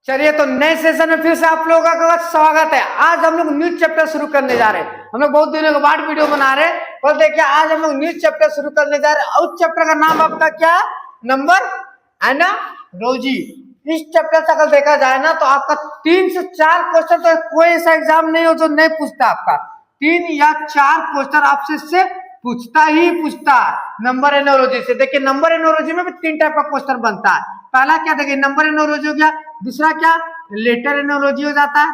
चलिए तो नए सेशन में फिर से आप लोगों का स्वागत है। आज हम लोग न्यूज चैप्टर शुरू करने जा रहे हैं। हम लोग बहुत दिनों के बाद वीडियो बना रहे हैं और देखिए आज हम लोग न्यूज चैप्टर शुरू करने जा रहे हैं। उस चैप्टर का नाम आपका क्या है? Number analogy. इस चैप्टर से अगर देखा जाए ना तो आपका 3 से 4 क्वेश्चन, तो कोई ऐसा एग्जाम नहीं हो जो नहीं पूछता। आपका 3 या 4 क्वेश्चन आपसे इससे पूछता ही पूछता नंबर एनालॉजी से। देखिए नंबर एनालॉजी में भी 3 टाइप का क्वेश्चन बनता है। पहला क्या देखिए नंबर एनालॉजी हो गया, दूसरा क्या लेटर एनालॉजी हो जाता है,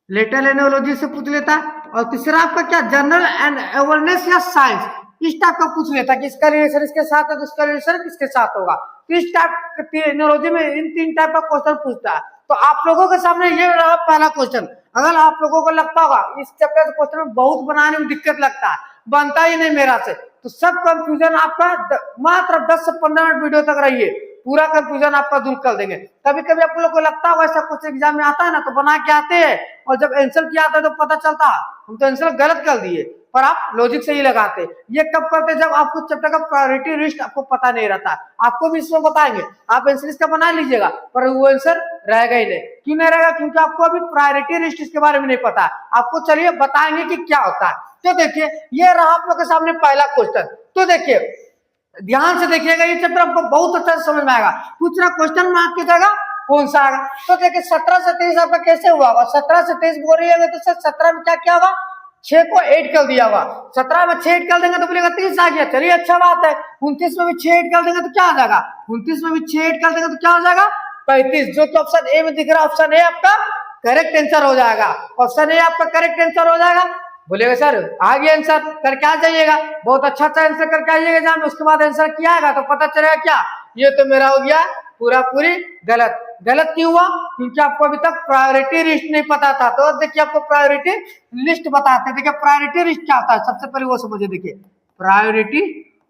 लेटर एनालॉजी से पूछ लेता है, और तीसरा आपका क्या जनरल एंड अवेयरनेस या साइंस, इस टाइप का पूछ लेता है कि इसका रिलेशन इसके साथ है तो इसका रिलेशन किसके साथ होगा। तो इस टाइप एनालॉजी में इन 3 टाइप का क्वेश्चन पूछता है। तो आप लोगों के सामने ये रहा पहला क्वेश्चन। अगर आप लोगों को लगता होगा इस चैप्टर के क्वेश्चन में बहुत बनाने में दिक्कत लगता है, बनता ही नहीं मेरा से, तो सब कंफ्यूजन आपका मात्र 10 से 15 मिनट वीडियो तक रहिए, पूरा कंफ्यूजन आपका दूर कर देंगे। कभी कभी आप लोग को लगता होगा ऐसा कुछ एग्जाम में आता है ना तो बना के आते हैं, और जब आंसर किया आता है तो पता चलता है हम तो आंसर गलत कर दिए, पर आप लॉजिक से ही लगाते। ये कब करते? जब आपको चैप्टर का प्रायोरिटी लिस्ट आपको पता नहीं रहता। आपको भी इसमें बताएंगे, आप आंसर इसका बना लीजिएगा पर वो आंसर रहेगा ही नहीं। क्यों नहीं रहेगा? क्योंकि आपको अभी प्रायोरिटी लिस्ट इसके बारे में नहीं पता। आपको चलिए बताएंगे कि क्या होता है। तो देखिए ये रहा आप लोग के सामने पहला क्वेश्चन। तो देखिए ध्यान से देखिएगा, ये चैप्टर आपको बहुत अच्छा से समझ में आएगा। कुछ ना क्वेश्चन में आपकी जगह कौन सा आएगा। तो देखिए 17 से 23 आपका कैसे हुआ होगा? 17 से 23 बोल रही है तो 17 में क्या क्या होगा? 6 को 8 कर दिया हुआ। 17 में 6 8 कर देंगे तो बोलेगा 30 आ गया। चलिए अच्छा बात है। 29 में भी 6 8 कर देंगे तो क्या आ जाएगा? 29 में भी 6 8 कर देंगे तो क्या हो जाएगा? 35। जो कि ऑप्शन ए में दिख रहा है, ऑप्शन ए आपका करेक्ट आंसर हो जाएगा। ऑप्शन ए आपका करेक्ट आंसर हो जाएगा। बोलेगा सर आ गया आंसर, करके आ जाइएगा, बहुत अच्छा अच्छा आंसर करके आइएगा एग्जाम में। उसके बाद आंसर किया आएगा तो पता चलेगा क्या ये तो मेरा हो गया पूरा पूरी गलत। गलत क्यों हुआ? क्योंकि आपको अभी तक प्रायोरिटी लिस्ट नहीं पता था। तो देखिए आपको प्रायोरिटी लिस्ट बताते हैं। देखिए प्रायोरिटी लिस्ट क्या होता है सबसे पहले वो समझिए। देखिए प्रायोरिटी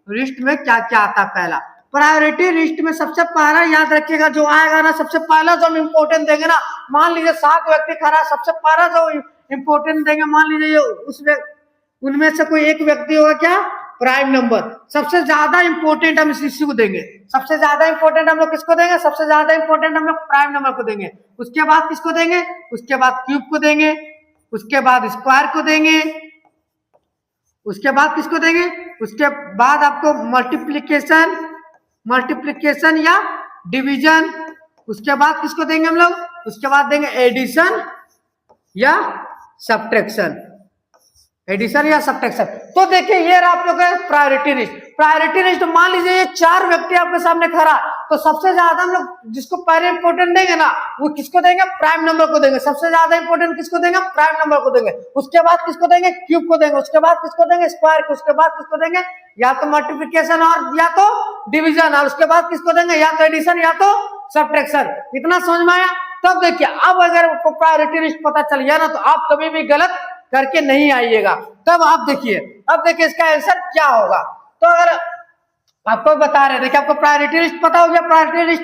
लिस्ट में क्या क्या आता है। पहला प्रायोरिटी लिस्ट में सबसे पहला याद रखिएगा जो आएगा ना, सबसे पहला जो हम इम्पोर्टेंट देंगे ना, मान लीजिए 7 व्यक्ति खड़ा, सबसे पहला जो इंपोर्टेंट देंगे मान लीजिए उनमें से कोई एक व्यक्ति होगा क्या प्राइम नंबर। सबसे ज्यादा इंपोर्टेंट हम इसी को देंगे। सबसे ज्यादा इंपोर्टेंट हम लोग किसको देंगे? सबसे ज्यादा इंपोर्टेंट हम लोग प्राइम नंबर को देंगे। उसके बाद किसको देंगे? उसके बाद क्यूब को देंगे। उसके बाद स्क्वायर को देंगे। उसके बाद किसको देंगे? उसके बाद आपको मल्टीप्लीकेशन या डिवीजन। उसके बाद किसको देंगे हम लोग? उसके बाद देंगे एडिशन या सब्ट्रैक्शन। एडिशन या सब्ट्रैक्शन। तो देखिए ये रहा आप लोग का प्रायोरिटी लिस्ट। प्रायोरिटी लिस्ट मान लीजिए ये 4 व्यक्ति आपके सामने खड़ा, तो सबसे ज्यादा हम लोग जिसको पहले इंपोर्टेंट देंगे ना वो किसको देंगे? प्राइम नंबर को देंगे। सबसे ज्यादा इंपोर्टेंट किसको देंगे? प्राइम नंबर को देंगे। उसके बाद किसको देंगे? क्यूब को देंगे। उसके बाद किसको देंगे? स्क्वायर को। उसके बाद किसको देंगे? या तो मल्टीप्लिकेशन और या तो डिविजन। और उसके बाद किसको देंगे? या तो एडिशन या तो सब्ट्रैक्शन। इतना समझ में आया? तब देखिए अब अगर आपको प्रायोरिटी लिस्ट पता चल गया ना तो आप कभी भी गलत करके नहीं आइएगा। तब आप देखिए, अब देखिए इसका आंसर क्या होगा। तो अगर आपको बता रहे देखिए आपको प्रायोरिटी लिस्ट पता हो गया। प्रायोरिटी लिस्ट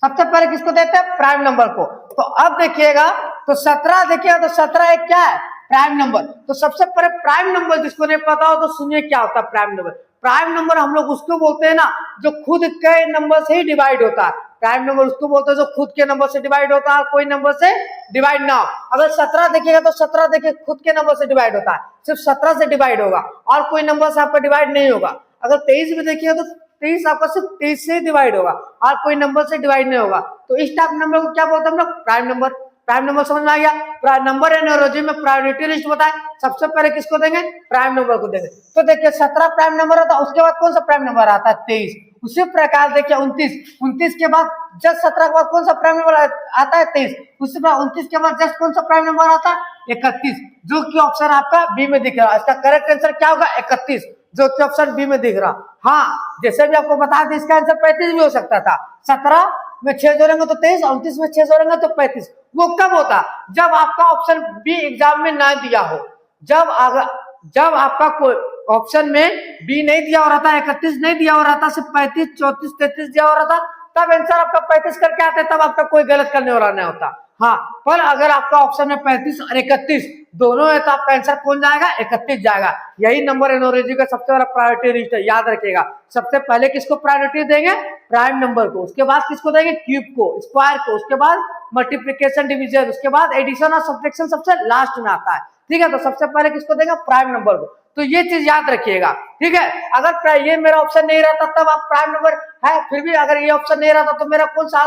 सबसे पहले किसको देते हैं? प्राइम नंबर को। तो अब देखिएगा तो 17 देखिएगा तो 17 एक क्या है? Prime number. तो सबसे पहले प्राइम नंबर जिसको नहीं पता हो तो सुनिए क्या होता है प्राइम नंबर। प्राइम नंबर हम लोग उसको बोलते हैं ना जो खुद के नंबर से ही डिवाइड होता है। प्राइम नंबर उसको बोलते हैं जो खुद के नंबर से डिवाइड होता है, कोई नंबर से डिवाइड ना हो। अगर 17 देखिएगा तो 17 देखिए खुद के नंबर से डिवाइड होता है, सिर्फ 17 से डिवाइड होगा और कोई नंबर से आपका डिवाइड नहीं होगा। अगर 23 भी देखिएगा तो 23 आपका सिर्फ 23 से डिवाइड होगा और कोई नंबर से डिवाइड नहीं होगा। तो इस टाइप नंबर को क्या बोलते हैं हम लोग? Prime number. प्राइम नंबर समझ में आ गया? नंबर एनालॉजी में प्रायोरिटी लिस्ट बताए सबसे पहले किसको देंगे? प्राइम नंबर को देंगे। तो देखिए 17 प्राइम नंबर होता है, उसके बाद कौन सा प्राइम नंबर आता है? 23। उसी प्रकार देखिए 29 के बाद जस्ट 17 के बाद कौन सा प्राइम नंबर आता है? 23। उसी प्रकार 29 के बाद जस्ट कौन सा प्राइम नंबर आता है? 31, जो कि ऑप्शन आपका बी में दिख रहा है। इसका करेक्ट आंसर क्या होगा? 31, जो कि ऑप्शन बी में दिख रहा। हाँ जैसे भी आपको बता दें इसका आंसर 35 भी हो सकता था। 17 में 6 जोड़ेंगे तो 23, 29 में 6 जोड़ेंगे तो 35। वो कब होता? जब आपका ऑप्शन बी एग्जाम में ना दिया हो। जब आपका कोई ऑप्शन में बी नहीं दिया हो रहा था, 31 नहीं दिया हो रहा था, सिर्फ 35, 34, 33 दिया हो रहा था, तब आंसर आपका 35 करके आते, तब आपका कोई गलत करने वाला नहीं होता। हाँ, पर अगर आपका ऑप्शन में 35 और 31 दोनों है तो आपका आंसर कौन जाएगा? 31 जाएगा। यही नंबर एनोलॉजी का सबसे बड़ा प्रायोरिटी लिस्ट है, याद रखिएगा। सबसे पहले किसको प्रायोरिटी देंगे? प्राइम नंबर को। उसके बाद किसको देंगे? क्यूब को, स्क्वायर को। उसके बाद मल्टीप्लिकेशन, डिवीजन। उसके बाद एडिशन और सब्ट्रैक्शन सबसे लास्ट में आता है। ठीक है, तो सबसे पहले किसको देंगे? प्राइम नंबर को। तो ये चीज याद रखिएगा। ठीक है, अगर ये मेरा ऑप्शन नहीं रहता तब आप प्राइम नंबर है, फिर भी अगर ये ऑप्शन नहीं रहता तो मेरा कौन सा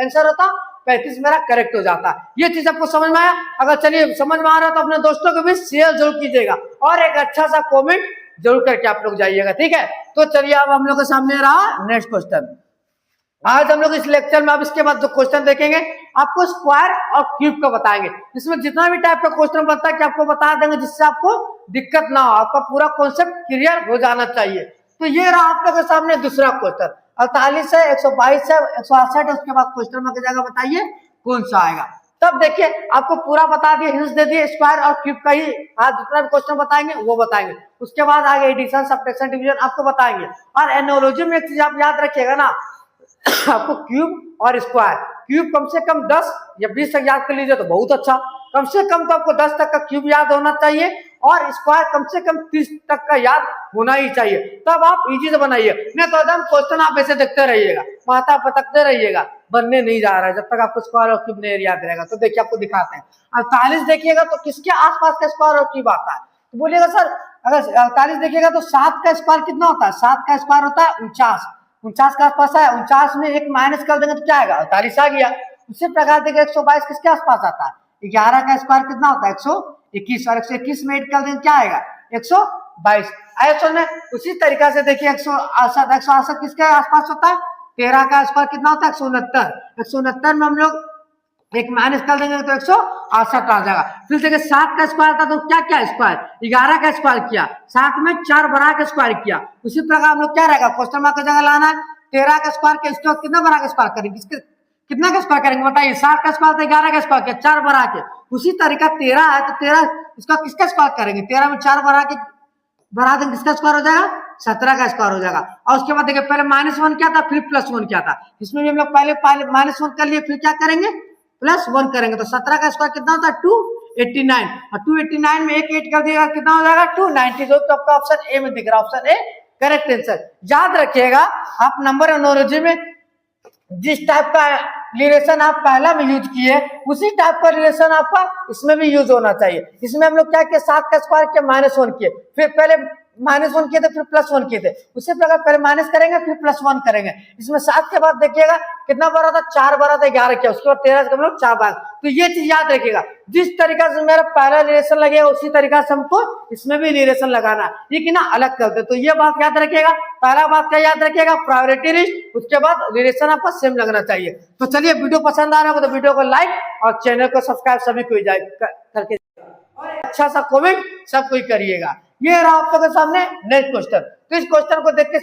आंसर होता? 35 मेरा करेक्ट हो जाता। ये चीज आपको समझ में आया? अगर चलिए समझ में आ रहा तो अपने दोस्तों को भी शेयर जरूर कीजिएगा और एक अच्छा सा कमेंट जरूर करके आप लोग जाइएगा। ठीक है, तो चलिए अब हम लोग के सामने रहा नेक्स्ट क्वेश्चन। आज हम लोग इस लेक्चर में अब इसके बाद जो क्वेश्चन देखेंगे आपको स्क्वायर और क्यूब का बताएंगे। इसमें जितना भी टाइप का क्वेश्चन बनता है कि आपको बता देंगे जिससे आपको दिक्कत ना हो, आपका पूरा कॉन्सेप्ट क्लियर हो जाना चाहिए। तो ये रहा आप लोग के सामने दूसरा क्वेश्चन। 48 है, 122 है, 168 है। उसके बाद क्वेश्चन में जाएगा, बताइए कौन सा आएगा। तब देखिए आपको पूरा बता दिए, हिंट्स दे दिए, स्क्वायर और क्यूब का ही आज जितना भी क्वेश्चन बताएंगे वो बताएंगे। उसके बाद आगे एडिशन, सब्ट्रैक्शन, डिवीजन आपको बताएंगे। और एनोलॉजी में एक चीज आप याद रखिएगा ना, आपको क्यूब और स्क्वायर, क्यूब कम से कम 10 या 20 तक याद कर लीजिए तो बहुत अच्छा। कम से कम तो आपको 10 तक का क्यूब याद होना चाहिए और स्क्वायर कम से कम 30 तक का याद होना ही चाहिए, तब आप इजी से बनाइए। नहीं तो एकदम क्वेश्चन आप ऐसे देखते रहिएगा, माथा पटकते रहिएगा, बनने नहीं जा रहा है जब तक आपको स्क्वायर और क्यूब नहीं याद रहेगा। तो देखिए आपको दिखाते हैं। 48 देखिएगा तो किसके आसपास का स्क्वायर और क्यूब आता है? तो बोलिएगा सर अगर 48 देखिएगा तो 7 का स्क्वायर कितना होता है? 7 का स्क्वायर होता है 49। 49 के आसपास है, 49 में एक माइनस कर देंगे तो क्या आएगा? 48 आ गया। उसी प्रकार देखिए 122 किसके आसपास आता है? 11 का स्क्वायर कितना होता है? 121। और 121 में 8 कर देंगे क्या आएगा? 122 आया में। उसी तरीका से देखिए 168 किसके आसपास होता है? 13 का स्क्वायर कितना होता है? 169। 169 में हम लोग एक माइनस कर देंगे तो 168 आ जाएगा। फिर देखिए 7 का स्क्वायर था तो क्या क्या स्क्वायर? 11 का स्क्वायर किया, 7 में 4 बढ़ा के स्क्वायर किया। उसी प्रकार हम लोग क्या रहेगा? क्वेश्चन मार्क की जगह लाना है 13 का स्क्वायर के, इसके बाद कितना बढ़ा के स्क्वायर करेंगे? इसके कितना का स्क्वायर करेंगे बताइए? 7 का स्क्वायर था, 11 का स्क्वायर किया, 4 बढ़ा के। उसी तरीका 13 है तो 13 इसका किसका स्क्वायर करेंगे? 13 में 4 बढ़ा देंगे, किसका स्क्वायर हो जाएगा? 17 का स्क्वायर हो जाएगा। और उसके बाद देखिए पहले -1 क्या था, फिर +1 क्या था। इसमें भी हम लोग पहले -1 कर लिए, फिर क्या करेंगे? +1 करेंगे। तो 17 का स्क्वायर कितना होता है? 289। और 289 में एक 8 कर दिएगा कितना हो जाएगा? 290। जो तो आपका ऑप्शन ए में दिख रहा है, ऑप्शन ए करेक्ट आंसर। याद रखिएगा आप नंबर एनोलॉजी में जिस टाइप का रिलेशन आप पहला में यूज किए उसी टाइप का रिलेशन आपका इसमें भी यूज होना चाहिए। इसमें हम लोग क्या किए? 7 का स्क्वायर किया, -1 किए, फिर पहले -1 किए थे, फिर +1 किए थे। उसी प्रकार पहले माइनस करेंगे फिर +1 करेंगे। इसमें 7 के बाद देखिएगा कितना बड़ा था? 4 बड़ा था, 11 किया, उसके बाद 13 से हम लोग 4 बार। तो ये चीज याद रखिएगा, जिस तरीका से मेरा पहला रिलेशन लगेगा उसी तरीका से हमको इसमें भी रिलेशन लगाना है, ये कि ना अलग करते। तो ये बात याद रखिएगा। पहला बात क्या याद रखिएगा? Priority list. उसके बाद रिलेशन आपका सेम लगना चाहिए। तो चलिए वीडियो पसंद आ रहा होगा तो वीडियो को लाइक और चैनल को सब्सक्राइब सभी को करके और अच्छा सा कमेंट सब कोई करिएगा। ये रहा आप लोगों के सामने नेक्स्ट क्वेश्चन। तो इस क्वेश्चन को देख के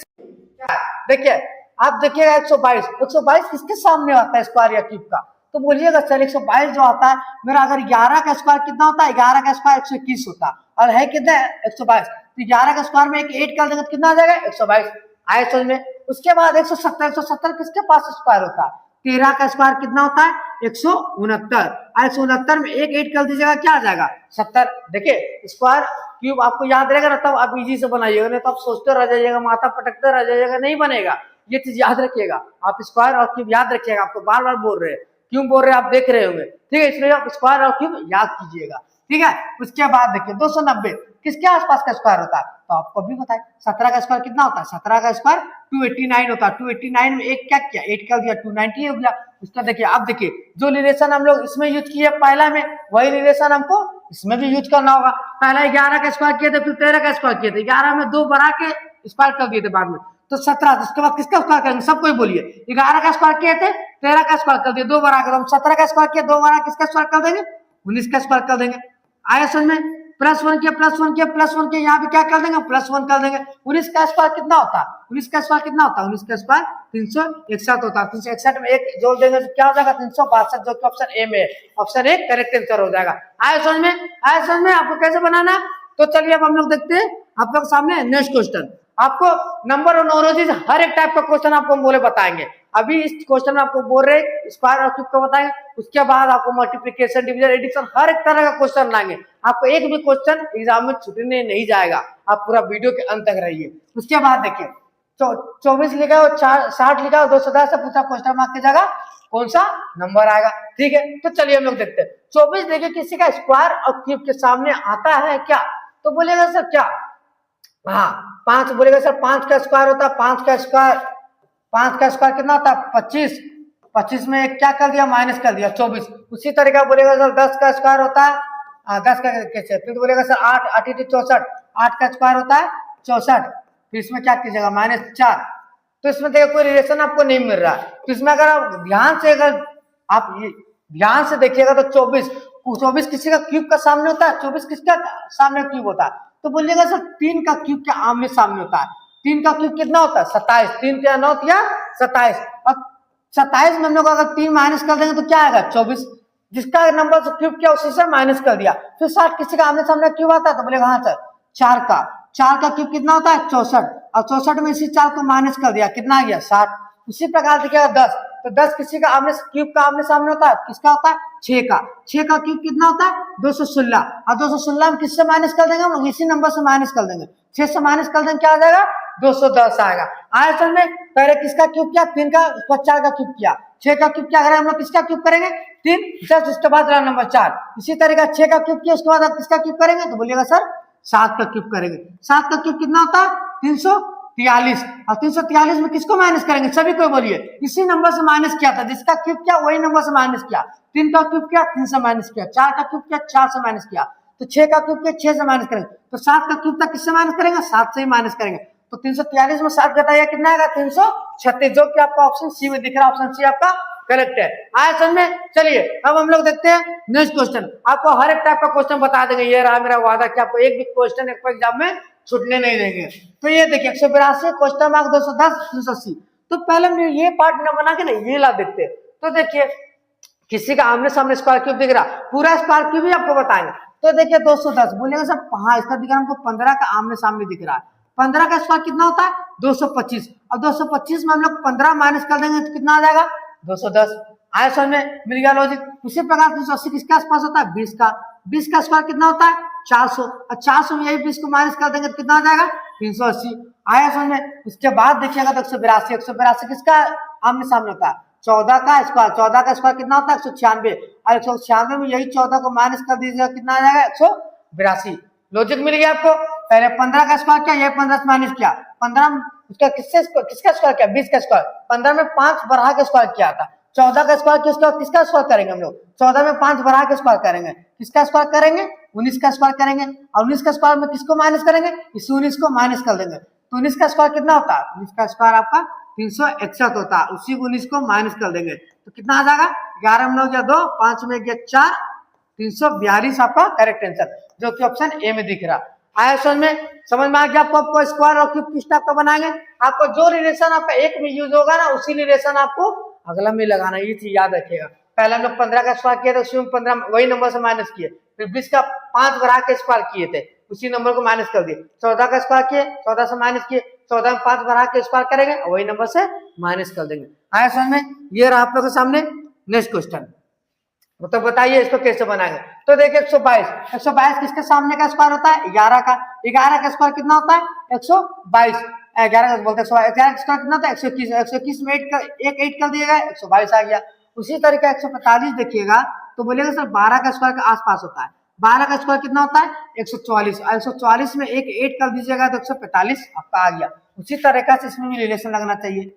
देखिए आप देखिएगा 122 किसके सामने आता है स्क्वायर या क्यूब का? तो बोलिएगा चल 122 जो आता है मेरा, अगर 11 का स्क्वायर कितना होता है? 11 का स्क्वायर 121 होता है और है कितना? 122। तो 11 का स्क्वायर में एक 8 कर देंगे तो कितना आ जाएगा? 122 आए समझ में। उसके बाद 170 किसके पास स्क्वायर होता है? 13 का स्क्वायर कितना होता है? 169। 169 में एक 8 कर दीजिएगा क्या आ जाएगा? 70। देखिए स्क्वायर क्यूब आपको याद रहेगा ना तब आप इजी से बनाइएगा, नहीं तो आप सोचते रह जाइएगा, माथा पटकते रह जाइएगा, नहीं बनेगा। ये चीज याद रखिएगा, आप स्क्वायर और क्यूब याद रखिएगा। आपको बार बार बोल रहे हैं, क्यों बोल रहे हैं आप देख रहे होंगे, ठीक है, इसलिए आप स्क्वायर और क्यूब याद कीजिएगा, ठीक है। उसके बाद देखिए 290 किसके आसपास का स्क्वायर होता है? तो आपको भी बताए 17 का स्क्वायर कितना होता है? 17 का स्क्वायर 289 होता है। 289 में एक क्या किया? 8 कर दिया, 290 हो गया। उसका देखिए अब देखिए जो रिलेशन हम लोग इसमें यूज किए पहला में वही रिलेशन हमको इसमें भी यूज करना होगा। पहला 11 का स्क्वायर किए थे, फिर 13 का स्क्वायर किए थे, 11 में 2 बढ़ा के स्क्वायर कर दिए थे बाद में, तो 17। उसके बाद किसका स्क्वायर करेंगे? सब कोई बोलिए। 11 का स्क्वायर किए थे, 13 का स्क्वायर कर दिए, 2 बढ़ा के, हम 17 का स्क्वायर किया, 2 बढ़ा किसका स्क्वायर कर देंगे? 19 का स्क्वायर कर देंगे। आया समझ में? +1 किया, +1 किया, +1 किया, यहाँ पे क्या कर देंगे? +1 कर देंगे। 19 का स्क्वायर कितना होता है? 19 का स्क्वायर कितना होता है? 19 का स्क्वायर 361 होता है। 361 में एक जोड़ देंगे तो क्या हो जाएगा? 362, जो कि ऑप्शन ए में है। ऑप्शन ए करेक्ट आंसर हो जाएगा। आया समझ में? आया समझ में? आपको कैसे बनाना है? तो चलिए अब हम लोग देखते हैं आप लोग सामने नेक्स्ट क्वेश्चन। आपको नंबर और नोरोजीज हर एक टाइप का क्वेश्चन आपको हम बोले बताएंगे। अभी इस क्वेश्चन में आपको बोल रहे स्क्वायर और क्यूब का बताएंगे, उसके बाद आपको मल्टीप्लिकेशन, डिवीजन, एडिशन हर एक तरह का क्वेश्चन लाएंगे। आपको एक भी क्वेश्चन एग्जाम में छूटने नहीं जाएगा, आप पूरा वीडियो के अंत तक रहिए। उसके बाद देखिए 24 लिखा और 60 लिखा और 210 से पूछा क्वेश्चन मार्क की जगह कौन सा नंबर आएगा। ठीक है, तो चलिए हम लोग देखते हैं। 24 देखिए किसी का स्क्वायर और क्यूब के सामने आता है क्या, तो बोलेगा सर क्या, हाँ 5 बोलेगा सर 5 का स्क्वायर होता है, 5 का स्क्वायर कितना होता है 25, 25 में एक क्या कर दिया माइनस कर दिया 24। उसी तरीका बोलेगा सर 10 का स्क्वायर होता है 10 का कैसे, फिर बोलेगा सर 8 8 64, 8 का स्क्वायर होता है 64, फिर इसमें क्या कीजिएगा -4। तो इसमें देखिए कोई रिलेशन आपको नहीं मिल रहा है। तो इसमें अगर आप ध्यान से देखिएगा तो 24 किसी का क्यूब का सामने होता है, 24 किसका सामने क्यूब होता है, तो बोलिएगा सर 3 का क्यूब के आमने सामने होता है। 3 का क्यूब कितना होता है 27, 3 या 9 या 27, और 27 में हम लोग अगर 3 माइनस कर देंगे तो क्या आएगा 24, जिसका नंबर से क्यूब किया उसी से माइनस कर दिया। फिर 60 किसी का आमने सामने क्यूब आता है, तो बोलेगा हाँ सर 4 का क्यूब कितना होता है 64, और 64 में इसी 4 को माइनस कर दिया, कितना आ गया 60। उसी प्रकार देखिएगा 10, तो 10 किसी का क्यूब का आमने सामने होता है, किसका होता है 6 का क्यूब कितना होता है 216, और 216 में किससे माइनस कर देंगे हम इसी नंबर से माइनस कर देंगे, 6 से माइनस कर देंगे क्या आ जाएगा 210 आएगा। आया समझ में, पहले किसका क्यूब किया 3 का, उसके 4 का क्यूब किया, 6 का क्यूब किया, अगर हम लोग किसका क्यूब करेंगे 3 10, उसके बाद नंबर 4, इसी तरीका 6 का क्यूब किया उसके बाद आप किसका क्यूब करेंगे, तो बोलिएगा सर 7 का क्यूब करेंगे। 7 का क्यूब कितना होता है 343, और 343 में किसको माइनस करेंगे सभी को बोलिए, इसी नंबर से माइनस किया था, जिसका क्यूब किया वही नंबर से माइनस किया। 3 का क्यूब किया 3 से माइनस किया, 4 का क्यूब किया 4 से माइनस किया, तो 6 का क्यूब किया 6 से माइनस करेंगे, तो 7 का क्यूब तक किससे माइनस करेंगे 7 से ही माइनस करेंगे। तो 343 में 7 घटाइए कितना आएगा 336, जो कि आपका ऑप्शन सी में दिख रहा है, ऑप्शन सी आपका करेक्ट है। आया समझ में, चलिए अब हम लोग देखते हैं नेक्स्ट क्वेश्चन। आपको हर एक टाइप का क्वेश्चन बता देंगे, ये रहा मेरा वादा कि आपको एक भी क्वेश्चन एग्जाम में छूटने नहीं देंगे। तो ये देखिए 182 क्वेश्चन मार्क 210 380, तो पहले हम ये पार्ट न बना के ना ये ला देखते हैं। तो देखिए किसी का आमने सामने स्क्वायर क्यूब दिख रहा, पूरा स्क्वायर क्यूब भी आपको बताएंगे। तो देखिए 210 बोलेगा सर हाँ इसका दिख रहा हमको 15 का आमने सामने दिख रहा है, 15 का स्क्वायर कितना होता है 225, और 225 में हम लोग 15 माइनस कर देंगे तो कितना आ जाएगा 210। आया समझ में, मिल गया लॉजिक। उसी प्रकार 380 किसके आसपास होता है 20 का स्क्वायर कितना होता है 400, और 400 में यही 20 को माइनस कर देंगे तो कितना आ जाएगा 380। आया समझ में। उसके बाद देखिएगा तो 182 किसका आमने सामने होता है 14 का स्क्वायर कितना होता है 196, और 196 में यही 14 को माइनस कर दीजिएगा कितना आ जाएगा 182। लॉजिक मिल गया आपको। पहले 15 का स्क्वायर किया, ये 15 से माइनस किया, 15 उसका किसका स्क्वायर किया 20 का स्क्वायर, 15 में 5 बढ़ा के स्क्वायर किया था, 14 का स्क्वायर किसका स्क्वायर करेंगे हम लोग 14 में 5 बढ़ा के स्क्वायर करेंगे, किसका स्क्वायर करेंगे 19 का स्क्वायर करेंगे, और 19 का स्क्वायर में किसको माइनस करेंगे इस 19 को माइनस कर देंगे, तो 19 का स्क्वायर कितना होता है 19 का स्क्वायर आपका 361 होता है, उसी 19 को माइनस कर देंगे तो कितना आ जाएगा 11 में 9 2 5 में 4 342 आपका करेक्ट आंसर, जो कि ऑप्शन ए में दिख रहा। आया समझ में आ गया आपको स्क्वायर और क्यूब किस टाइप का बनाएंगे। आपको जो रिलेशन आपका एक में यूज होगा ना उसी रिलेशन आपको अगला में लगाना, ये चीज याद रखिएगा। पहले हम लोग 15 का स्क्वायर किया था, उसी में 15 वही नंबर से माइनस किए, फिर 20 का 5 बढ़ा के स्क्वायर किए थे, उसी नंबर को माइनस कर दिए, 14 का स्क्वायर किए 14 से माइनस किए, 14 में 5 बढ़ा के स्क्वायर करेंगे और वही नंबर से माइनस कर देंगे। आया समझ में। ये रहा आप लोग के सामने नेक्स्ट क्वेश्चन, तो बताइए इसको कैसे बनाएंगे। तो देखिए 122 किसके सामने का स्क्वायर होता है 11 का स्क्वायर कितना होता है 122, 11 का बोलते हैं 11 का स्क्वायर कितना होता है 121 में 8 कर दिएगा 122 आ गया। उसी तरीके 145 देखिएगा तो बोलेगा सर 12 का स्क्वायर के आसपास होता है, 12 का स्क्वायर कितना होता है 144, 144 में 8 कर दीजिएगा तो 145 आपका आ गया। उसी तरीके से इसमें भी रिलेशन लगना चाहिए।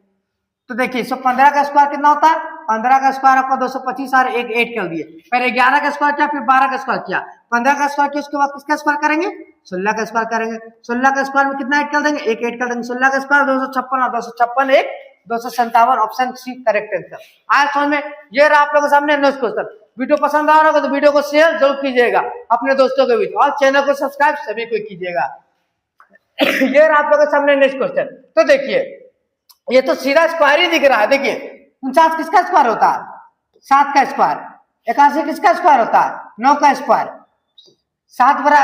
तो देखिए 115 का स्क्वायर कितना होता है 15 का स्क्वायर आपका 225 और 8 कर दिए, पहले 11 का स्क्वायर किया फिर 12 का स्क्वायर किया, 15 का स्क्वायर किया उसके बाद किसका स्क्वायर करेंगे 16 का स्क्वायर करेंगे, 16 का स्क्वायर में कितना 8 कर देंगे 1 कर देंगे, 16 का स्क्वायर 256 और 256 1 257, ऑप्शन सी करेक्ट आंसर। आया समझ में। ये रहा आप लोगों के सामने नेक्स्ट क्वेश्चन। वीडियो पसंद आ रहा होगा तो वीडियो को शेयर जरूर कीजिएगा अपने दोस्तों के बीच, और चैनल को सब्सक्राइब सभी को कीजिएगा। ये रहा आप लोगों के सामने नेक्स्ट क्वेश्चन। तो देखिए ये तो सीधा स्क्वायर ही दिख रहा है, देखिए 49 किसका स्क्वायर होता है 7 का स्क्वायर, 81 किसका स्क्वायर होता है 9 का स्क्वायर, 7 बड़ा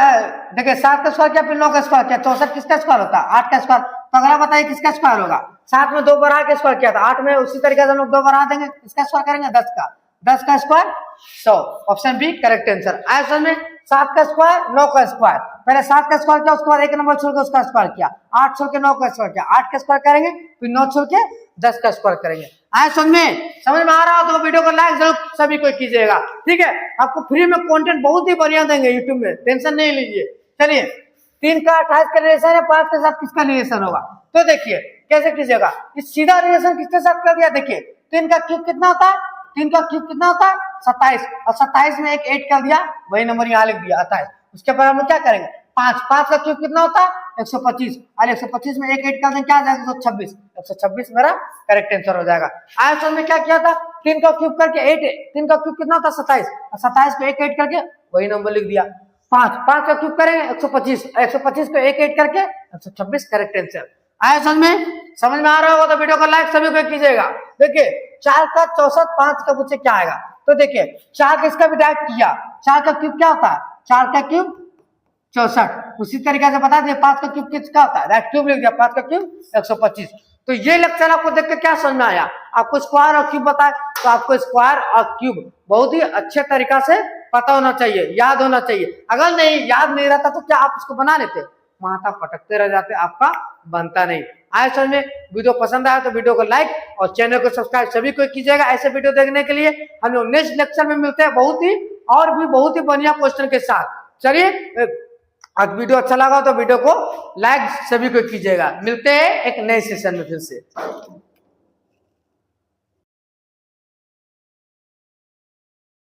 देखिए 7 का स्क्वायर किया फिर 9 का स्क्वायर किया, 64 किसका स्क्वायर होता है 8 का स्क्वायर। तो अगला बताइए किसका स्क्वायर होगा। 7 में 2 बढ़ा के स्क्वायर किया था, 8 में उसी तरीके से हम लोग 2 बढ़ा देंगे, इसका स्क्वायर करेंगे 10 का, 10 का square 100। Option B correct answer. आया समझ में। 7 का स्क्वायर 9 का स्क्वायर, पहले 7 का स्क्वायर किया, उसके बाद 1 नंबर छोड़ के उसका स्क्वायर किया, 8 छोड़ के 9 का स्क्वायर किया, 8 का स्क्वायर करेंगे, फिर 9 छोड़ के 10 का स्क्वायर करेंगे। आया समझ में आ रहा हो तो वीडियो को लाइक जरूर सभी को कीजिएगा, ठीक है। आपको फ्री में कंटेंट बहुत ही बढ़िया देंगे यूट्यूब में, टेंशन नहीं लीजिए। चलिए 3 का 28 का रिलेशन है, 5 के साथ किसका रिलेशन होगा, तो देखिए कैसे कीजिएगा। इस सीधा रिलेशन किसके साथ कर दिया, देखिए 3 का क्यूब कितना होता है, 3 का क्यूब कितना होता है 27, और 27 में एक 8 कर दिया, वही नंबर यहाँ लिख दिया 28। उसके बाद हम क्या करेंगे 5 का क्यूब कितना होता है 125, और 125 में एक 8 कर देंगे, क्या आ जाएगा 126, 126 मेरा करेक्ट आंसर हो जाएगा। आया समझ में क्या किया था, 3 का क्यूब करके 8, 3 का क्यूब कितना होता है 27, और 27 को एक 8 करके वही नंबर लिख दिया। 5 का क्यूब करेंगे 125, 125 को एक 8 करके 126 करेक्ट आंसर। आया समझ में आ रहा होगा तो वीडियो को लाइक सभी को कीजिएगा। देखिए 4 का 64, 5 का पूछे क्या आएगा, तो देखिए 4 का इसका भी डायरेक्ट किया, 4 का क्यूब क्या होता है, 4 का क्यूब 64, उसी तरीके से बता दिए 5 का क्यूब किसका होता है, डायरेक्ट क्यूब लिख दिया, 5 का क्यूब 125। तो ये लेक्चर आपको देख के क्या समझ में आया, आपको स्क्वायर और क्यूब बताए तो आपको स्क्वायर और क्यूब बहुत ही अच्छे तरीका से पता होना चाहिए, याद होना चाहिए। अगर नहीं याद नहीं रहता तो क्या आप इसको बना लेते, माथा पटकते रह जाते, आपका बनता नहीं। आए समझ में। वीडियो पसंद आया तो वीडियो को लाइक और चैनल को सब्सक्राइब सभी को कीजिएगा। ऐसे वीडियो देखने के लिए हम लोग नेक्स्ट लेक्चर में मिलते हैं बहुत ही बढ़िया क्वेश्चन के साथ। चलिए आज वीडियो अच्छा लगा तो वीडियो को लाइक सभी को कीजिएगा। मिलते हैं एक नए सेशन में फिर से।